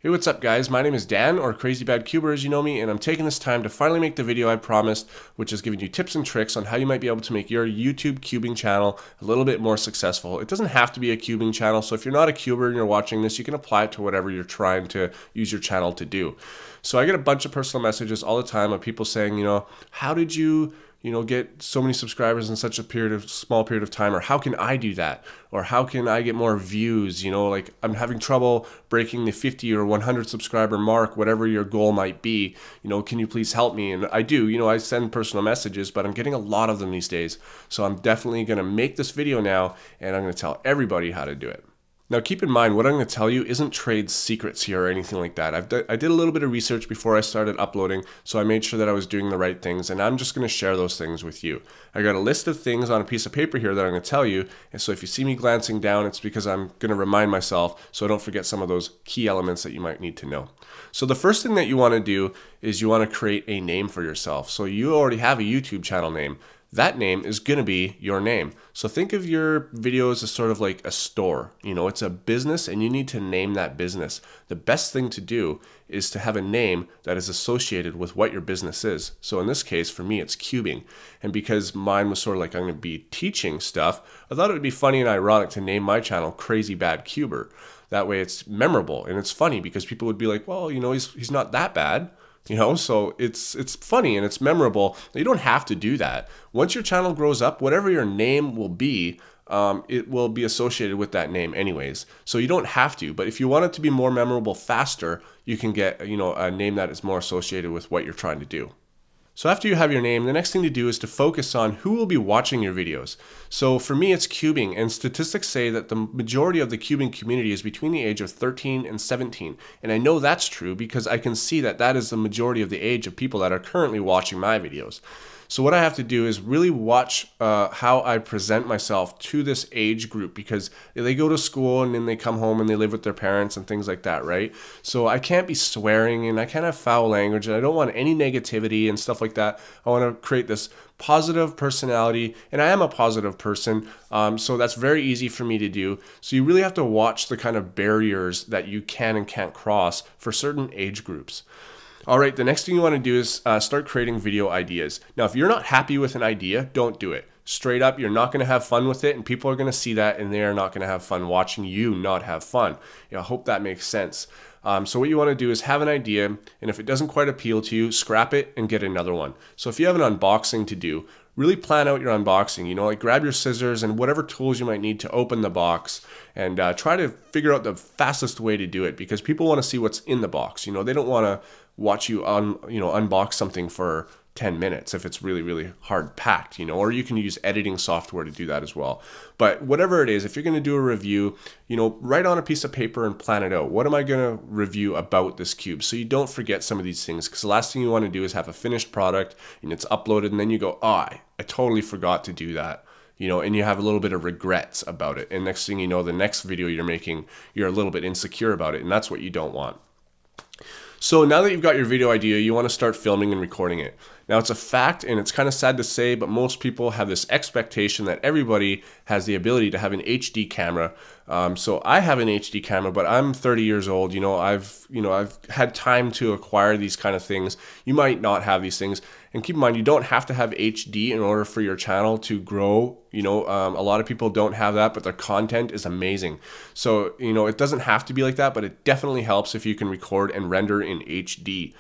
Hey, what's up guys? My name is Dan, or CrazyBadCuber as you know me, and I'm taking this time to finally make the video I promised, which is giving you tips and tricks on how you might be able to make your YouTube cubing channel a little bit more successful. It doesn't have to be a cubing channel, so if you're not a cuber and you're watching this, you can apply it to whatever you're trying to use your channel to do. So I get a bunch of personal messages all the time of people saying, how did you get so many subscribers in such a small period of time, or how can I do that? Or how can I get more views? Like I'm having trouble breaking the 50 or 100 subscriber mark, whatever your goal might be. Can you please help me? And I do, I send personal messages, but I'm getting a lot of them these days. So I'm definitely going to make this video now, and I'm going to tell everybody how to do it. Now keep in mind, what I'm going to tell you isn't trade secrets here or anything like that. I did a little bit of research before I started uploading, so I made sure that I was doing the right things, and I'm just going to share those things with you. I got a list of things on a piece of paper here that I'm going to tell you, and so if you see me glancing down, it's because I'm going to remind myself so I don't forget some of those key elements that you might need to know. So the first thing that you want to do is you want to create a name for yourself. So you already have a YouTube channel name. That name is going to be your name. So think of your videos as sort of like a store. It's a business and you need to name that business. The best thing to do is to have a name that is associated with what your business is. So in this case, for me, it's cubing. And because mine was sort of like I'm going to be teaching stuff, I thought it would be funny and ironic to name my channel CrazyBadCuber. That way it's memorable and it's funny because people would be like, well, he's not that bad. So it's funny and it's memorable. You don't have to do that. Once your channel grows up, whatever your name will be, it will be associated with that name anyways. So you don't have to, but if you want it to be more memorable faster, you can get, a name that is more associated with what you're trying to do. So after you have your name, the next thing to do is to focus on who will be watching your videos. So for me, it's cubing, and statistics say that the majority of the cubing community is between the age of 13 and 17. And I know that's true because I can see that that is the majority of the age of people that are currently watching my videos. So what I have to do is really watch how I present myself to this age group, because they go to school and then they come home and they live with their parents and things like that, right? So I can't be swearing and I can't have foul language, and I don't want any negativity and stuff like that. I want to create this positive personality, and I am a positive person, so that's very easy for me to do. So you really have to watch the kind of barriers that you can and can't cross for certain age groups. All right, the next thing you want to do is start creating video ideas. Now, if you're not happy with an idea, don't do it. Straight up, you're not going to have fun with it, and people are going to see that, and they are not going to have fun watching you not have fun. I hope that makes sense. So what you want to do is have an idea, and if it doesn't quite appeal to you, scrap it and get another one. So if you have an unboxing to do, really plan out your unboxing, like grab your scissors and whatever tools you might need to open the box, and try to figure out the fastest way to do it, because people want to see what's in the box. They don't want to watch you unbox something for 10 minutes if it's really, really hard packed, or you can use editing software to do that as well. But whatever it is, if you're going to do a review, write on a piece of paper and plan it out. What am I going to review about this cube? So you don't forget some of these things, because the last thing you want to do is have a finished product and it's uploaded and then you go, oh, I totally forgot to do that. And you have a little bit of regrets about it. And next thing you know, the next video you're making, you're a little bit insecure about it, and that's what you don't want. So now that you've got your video idea, you want to start filming and recording it. Now it's a fact, and it's kind of sad to say, but most people have this expectation that everybody has the ability to have an HD camera. So I have an HD camera, but I'm 30 years old. I've had time to acquire these kind of things. You might not have these things. And keep in mind, you don't have to have HD in order for your channel to grow. A lot of people don't have that, but their content is amazing. So, it doesn't have to be like that, but it definitely helps if you can record and render in HD.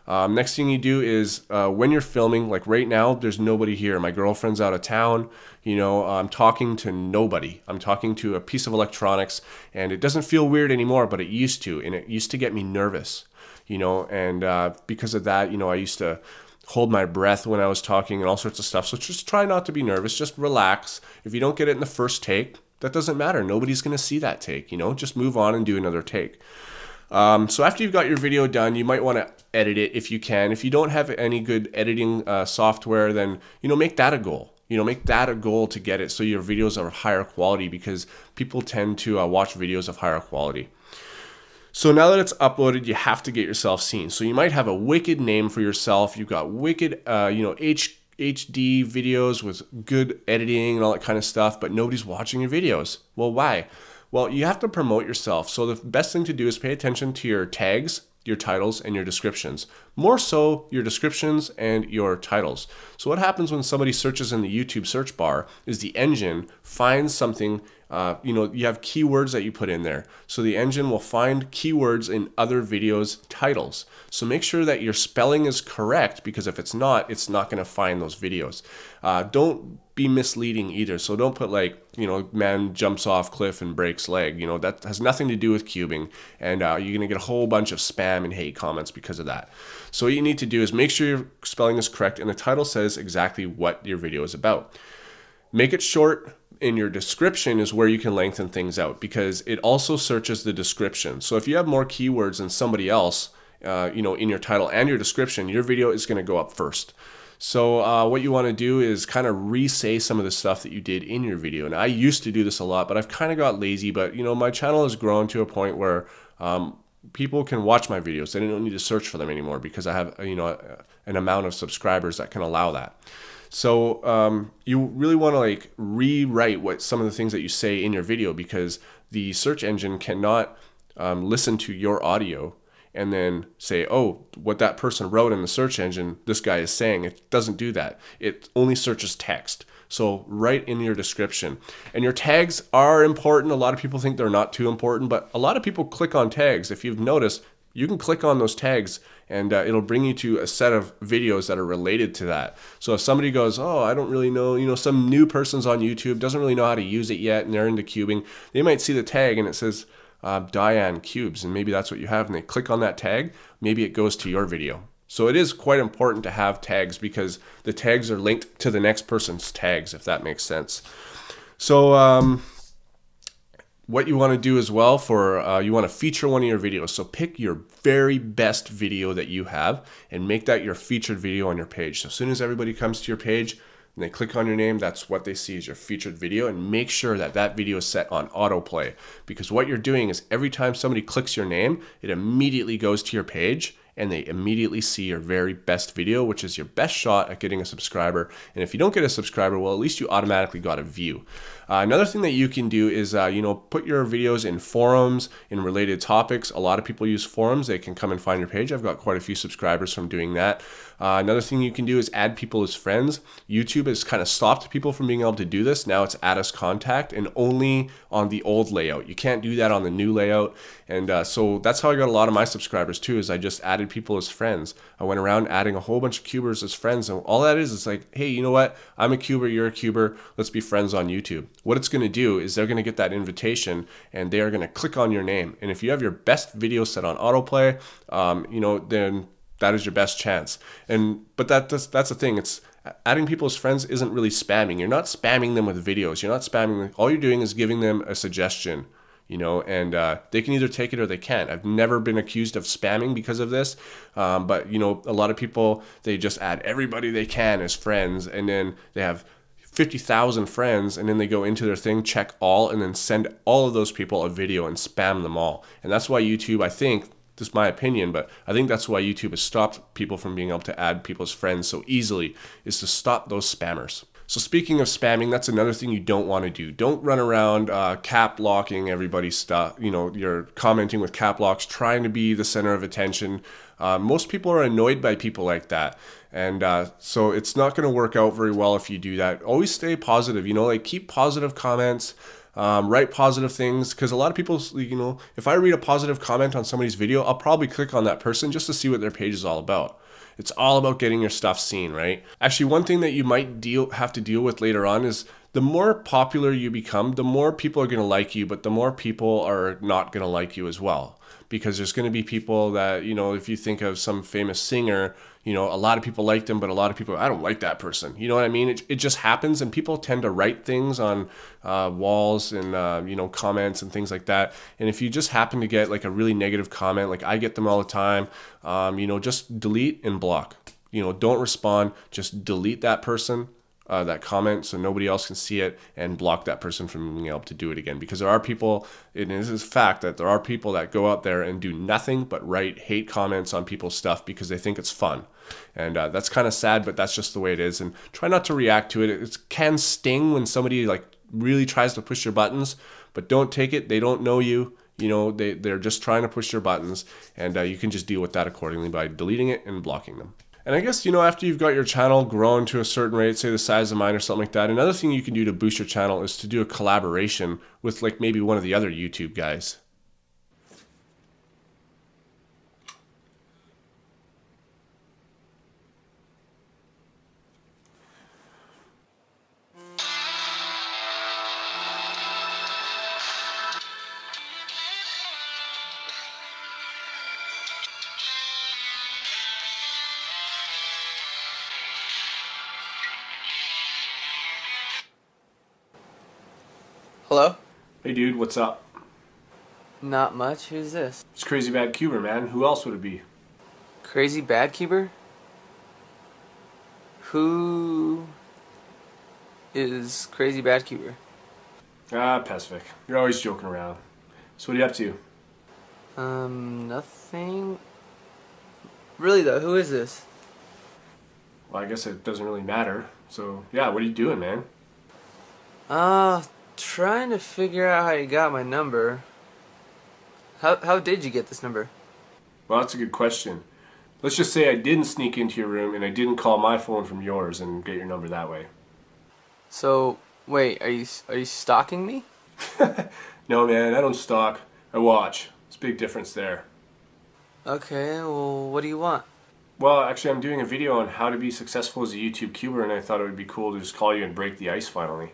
Next thing you do is when you're filming, like right now, there's nobody here. My girlfriend's out of town. I'm talking to nobody. I'm talking to a piece of electronics, and it doesn't feel weird anymore, but it used to, and it used to get me nervous, and because of that, I used to hold my breath when I was talking and all sorts of stuff. So just try not to be nervous. Just relax. If you don't get it in the first take, that doesn't matter. Nobody's going to see that take. Just move on and do another take. So after you've got your video done, you might want to edit it if you can. If you don't have any good editing software, then make that a goal. Make that a goal to get it so your videos are higher quality, because people tend to watch videos of higher quality. So now that it's uploaded, you have to get yourself seen. So you might have a wicked name for yourself. You've got wicked, HD videos with good editing and all that kind of stuff, but nobody's watching your videos. Well, why? Well, you have to promote yourself. So the best thing to do is pay attention to your tags, your titles, and your descriptions. More so your descriptions and your titles. So what happens when somebody searches in the YouTube search bar is the engine finds something, you have keywords that you put in there. So the engine will find keywords in other videos' titles. So make sure that your spelling is correct, because if it's not going to find those videos. Don't be misleading either. So don't put like, man jumps off cliff and breaks leg. That has nothing to do with cubing, and you're going to get a whole bunch of spam and hate comments because of that. So what you need to do is make sure your spelling is correct and the title says exactly what your video is about. Make it short. In your description is where you can lengthen things out, because it also searches the description. So if you have more keywords than somebody else, in your title and your description, your video is going to go up first. So what you want to do is kind of re-say some of the stuff that you did in your video. And I used to do this a lot, but I've kind of got lazy. But my channel has grown to a point where people can watch my videos. They don't need to search for them anymore, because I have an amount of subscribers that can allow that. So you really want to like rewrite what some of the things that you say in your video, because the search engine cannot listen to your audio and then say, oh, what that person wrote in the search engine, this guy is saying. It doesn't do that. It only searches text. So write in your description. And your tags are important. A lot of people think they're not too important, but a lot of people click on tags. If you've noticed, you can click on those tags and it'll bring you to a set of videos that are related to that. So if somebody goes, oh, I don't really know, some new person's on YouTube, doesn't really know how to use it yet, and they're into cubing, they might see the tag and it says Diane Cubes, and maybe that's what you have, and they click on that tag, maybe it goes to your video. So it is quite important to have tags, because the tags are linked to the next person's tags, if that makes sense. So what you want to do as well you want to feature one of your videos. So pick your very best video that you have and make that your featured video on your page. So as soon as everybody comes to your page and they click on your name, that's what they see is your featured video. And make sure that that video is set on autoplay, because what you're doing is every time somebody clicks your name, it immediately goes to your page and they immediately see your very best video, which is your best shot at getting a subscriber. And if you don't get a subscriber, well, at least you automatically got a view. Another thing that you can do is, put your videos in forums, in related topics. A lot of people use forums. They can come and find your page. I've got quite a few subscribers from doing that. Another thing you can do is add people as friends. YouTube has kind of stopped people from being able to do this. Now it's add as contact, and only on the old layout. You can't do that on the new layout. And so that's how I got a lot of my subscribers too, is I just added people as friends. I went around adding a whole bunch of cubers as friends, and all that is like, hey, you know what? I'm a cuber, you're a cuber, let's be friends on YouTube. What it's going to do is they're going to get that invitation and they are going to click on your name. And if you have your best video set on autoplay, then that is your best chance. But that's the thing. It's adding people as friends isn't really spamming. You're not spamming them with videos. You're not spamming them. All you're doing is giving them a suggestion. And they can either take it or they can't. I've never been accused of spamming because of this, but a lot of people, they just add everybody they can as friends, and then they have 50,000 friends, and then they go into their thing, check all, and then send all of those people a video and spam them all. And that's why YouTube, I think, this is my opinion, but I think that's why YouTube has stopped people from being able to add people as friends so easily, is to stop those spammers. So speaking of spamming, that's another thing you don't want to do. Don't run around cap locking everybody's stuff. You're commenting with cap locks, trying to be the center of attention. Most people are annoyed by people like that. And so it's not going to work out very well if you do that. Always stay positive, keep positive comments. Write positive things, because a lot of people, if I read a positive comment on somebody's video, I'll probably click on that person just to see what their page is all about. It's all about getting your stuff seen, right? Actually, one thing that you might have to deal with later on is the more popular you become, the more people are going to like you, but the more people are not going to like you as well. Because there's going to be people that, if you think of some famous singer, a lot of people like them, but a lot of people, I don't like that person. You know what I mean? It just happens, and people tend to write things on walls and, comments and things like that. And if you just happen to get like a really negative comment, like I get them all the time, just delete and block. Don't respond, just delete that person. That comment, so nobody else can see it, and block that person from being able to do it again. Because there are people, it is a fact that there are people that go out there and do nothing but write hate comments on people's stuff because they think it's fun. And that's kind of sad, but that's just the way it is. And try not to react to it. It can sting when somebody like really tries to push your buttons, but don't take it. They don't know you. You know, they're just trying to push your buttons, and you can just deal with that accordingly by deleting it and blocking them. And I guess, you know, after you've got your channel grown to a certain rate, say the size of mine or something like that, another thing you can do to boost your channel is to do a collaboration with like maybe one of the other YouTube guys. Hello? Hey dude, what's up? Not much. Who's this? It's CrazyBadCuber, man. Who else would it be? CrazyBadCuber? Who is CrazyBadCuber? Ah, PestVic. You're always joking around. So what are you up to? Nothing. Really though, who is this? Well, I guess it doesn't really matter. So, yeah, what are you doing, man? Trying to figure out how you got my number. How did you get this number? Well, that's a good question. Let's just say I didn't sneak into your room and I didn't call my phone from yours and get your number that way. So, wait, are you stalking me? No, man, I don't stalk. I watch. It's a big difference there. Okay, well, what do you want? Well, actually, I'm doing a video on how to be successful as a YouTube cuber, and I thought it would be cool to just call you and break the ice finally.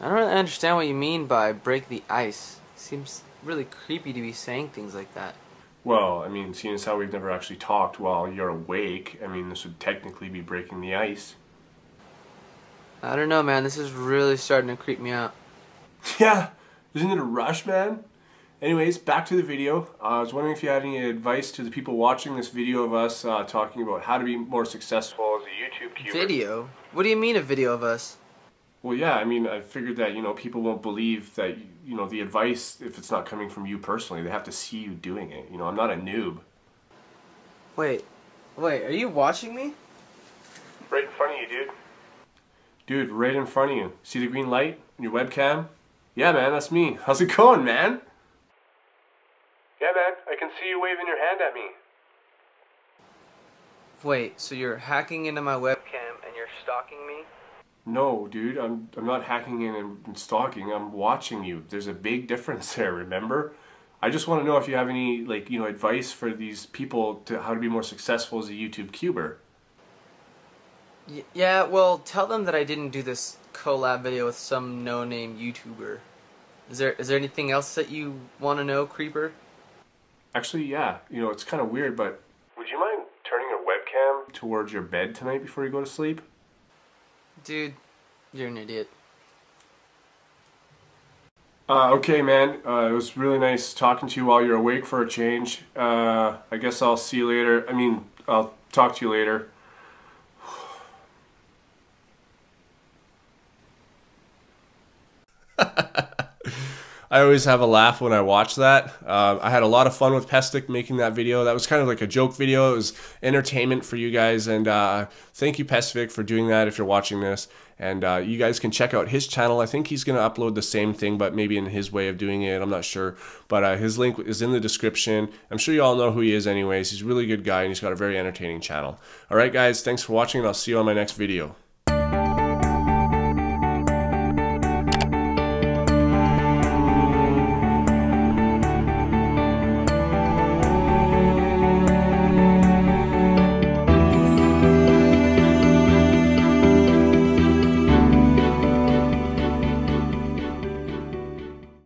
I don't really understand what you mean by break the ice. Seems really creepy to be saying things like that. Well, I mean, seeing as how we've never actually talked while you're awake, I mean, this would technically be breaking the ice. I don't know, man. This is really starting to creep me out. Yeah, isn't it a rush, man? Anyways, back to the video. I was wondering if you had any advice to the people watching this video of us talking about how to be more successful as a YouTube cuber. Video? What do you mean a video of us? Well, yeah, I mean, I figured that, you know, people won't believe that, you know, the advice, if it's not coming from you personally, they have to see you doing it. You know, I'm not a noob. Wait, are you watching me? Right in front of you, dude. Dude, right in front of you. See the green light on your webcam? Yeah, man, that's me. How's it going, man? Yeah, man, I can see you waving your hand at me. Wait, so you're hacking into my webcam and you're stalking me? No, dude, I'm not hacking in and stalking. I'm watching you. There's a big difference there, remember? I just want to know if you have any, like, you know, advice for these people to how to be more successful as a YouTube cuber. Yeah, well, tell them that I didn't do this collab video with some no-name YouTuber. Is there anything else that you want to know, Creeper? Actually, yeah. You know, it's kind of weird, but would you mind turning your webcam towards your bed tonight before you go to sleep? Dude, you're an idiot. Okay, man. It was really nice talking to you while you're awake for a change. I guess I'll see you later. I mean, I'll talk to you later. I always have a laugh when I watch that. I had a lot of fun with PestVic making that video. That was kind of like a joke video. It was entertainment for you guys, and thank you, PestVic, for doing that if you're watching this. And you guys can check out his channel. I think he's going to upload the same thing, but maybe in his way of doing it. I'm not sure. But his link is in the description. I'm sure you all know who he is anyways. He's a really good guy, and he's got a very entertaining channel. All right, guys, thanks for watching, and I'll see you on my next video.